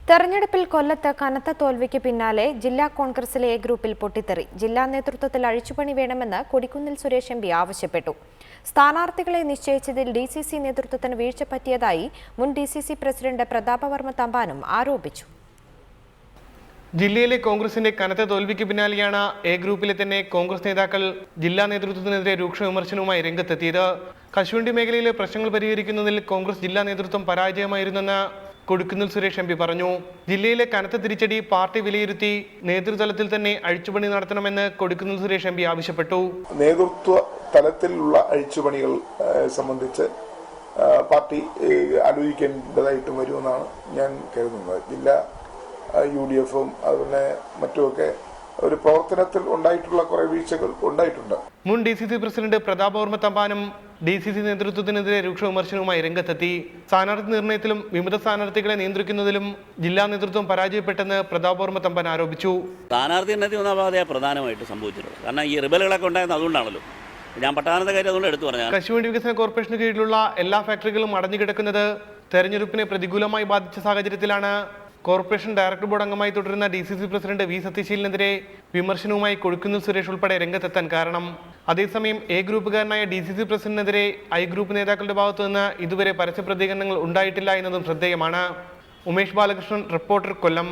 തെരഞ്ഞെടുപ്പിൽ കൊല്ലത്ത് കനത്ത തോൽവിക്ക് പിന്നാലെ ജില്ലാ കോൺഗ്രസിലെ എ ഗ്രൂപ്പിൽ പൊട്ടിത്തെറി. ജില്ലാ നേതൃത്വത്തിൽ അഴിച്ചുപണി വേണമെന്ന് കൊടിക്കുന്നിൽ സുരേഷ് എം പി ആവശ്യപ്പെട്ടു. സ്ഥാനാർത്ഥികളെ നിശ്ചയിച്ചതിൽ ഡിസിസി നേതൃത്വത്തിന് വീഴ്ച പറ്റിയതായി മുൻ ഡിസിസി പ്രസിഡന്റ് പ്രതാപവർമ്മ തമ്പാനും ആരോപിച്ചു. ജില്ലയിലെ കോൺഗ്രസിന്റെ കനത്ത തോൽവിക്ക് പിന്നാലെയാണ് എ ഗ്രൂപ്പിലെ തന്നെ കോൺഗ്രസ് നേതാക്കൾ ജില്ലാ നേതൃത്വത്തിനെതിരെ രൂക്ഷ വിമർശനവുമായി രംഗത്തെത്തിയത്. കശുവണ്ടി മേഖലയിലെ പ്രശ്നങ്ങൾ പരിഹരിക്കുന്നതിൽ കോൺഗ്രസ് ജില്ലാ നേതൃത്വം പരാജയമായിരുന്നെന്ന് കൊടിക്കുന്നിൽ സുരേഷ് എം പി പറഞ്ഞു. ജില്ലയിലെ കനത്ത തിരിച്ചടി പാർട്ടി വിലയിരുത്തി നേതൃതലത്തിൽ തന്നെ അഴിച്ചുപണി നടത്തണമെന്ന് കൊടിക്കുന്നിൽ സുരേഷ് എം പി ആവശ്യപ്പെട്ടു. നേതൃത്വ തലത്തിലുള്ള അഴിച്ചുപണികൾ സംബന്ധിച്ച് പാർട്ടി ആലോചിക്കേണ്ടതായിട്ടും വരുമെന്നാണ് ഞാൻ കരുതുന്നത്. ജില്ലാ UDF-ഉം അതുപോലെ മറ്റുമൊക്കെ ഒരു പ്രവർത്തനത്തിൽ ഉണ്ടായിട്ടുള്ള കുറെ വീഴ്ചകൾ ഉണ്ടായിട്ടുണ്ട്. മുൻ ഡിസിസി പ്രസിഡന്റ് പ്രതാപവർമ്മ തമ്പാനും ഡിസിസി നേതൃത്വത്തിനെതിരെ രൂക്ഷ വിമർശനവുമായി രംഗത്തെത്തി. സ്ഥാനാർത്ഥി നിർണയത്തിലും വിമത സ്ഥാനാർത്ഥികളെ നിയന്ത്രിക്കുന്നതിലും ജില്ലാ നേതൃത്വം പരാജയപ്പെട്ടെന്ന് പ്രതാപവർമ്മ തമ്പാൻ ആരോപിച്ചു. സ്ഥാനാർത്ഥി നിർണയത്തിൽ ഒന്നാമതേ പ്രധാനമായിട്ട് സംഭവിച്ചിട്ടുള്ളത്. കാരണം ഈ റിബലുകളൊക്കെ ഉണ്ടായത് അതുകൊണ്ടാണല്ലോ. ഞാൻ പട്ടാനത്തെ കാര്യം അതുകൊണ്ട് എടുത്തു പറഞ്ഞു. കശുവണ്ടി വികസന കോർപ്പറേഷന് കീഴിലുള്ള എല്ലാ ഫാക്ടറികളും അടഞ്ഞുകിടക്കുന്നത് തെരഞ്ഞെടുപ്പിനെ പ്രതികൂലമായി ബാധിച്ച സാഹചര്യത്തിലാണ് കോർപ്പറേഷൻ ഡയറക്ടർ ബോർഡ് അംഗമായി തുടരുന്ന ഡിസിസി പ്രസിഡന്റ് വി സതീശീലിനെതിരെ വിമർശനവുമായി കൊടിക്കുന്നിൽ സുരേഷ് ഉൾപ്പെടെ രംഗത്തെത്താൻ കാരണം. അതേസമയം എ ഗ്രൂപ്പുകാരനായ ഡിസിസി പ്രസിഡന്റിനെതിരെ ഐ ഗ്രൂപ്പ് നേതാക്കളുടെ ഭാഗത്തുനിന്ന് ഇതുവരെ പരസ്യ പ്രതികരണങ്ങൾ ഉണ്ടായിട്ടില്ല എന്നതും ശ്രദ്ധേയമാണ്. ഉമേഷ് ബാലകൃഷ്ണൻ, റിപ്പോർട്ടർ, കൊല്ലം.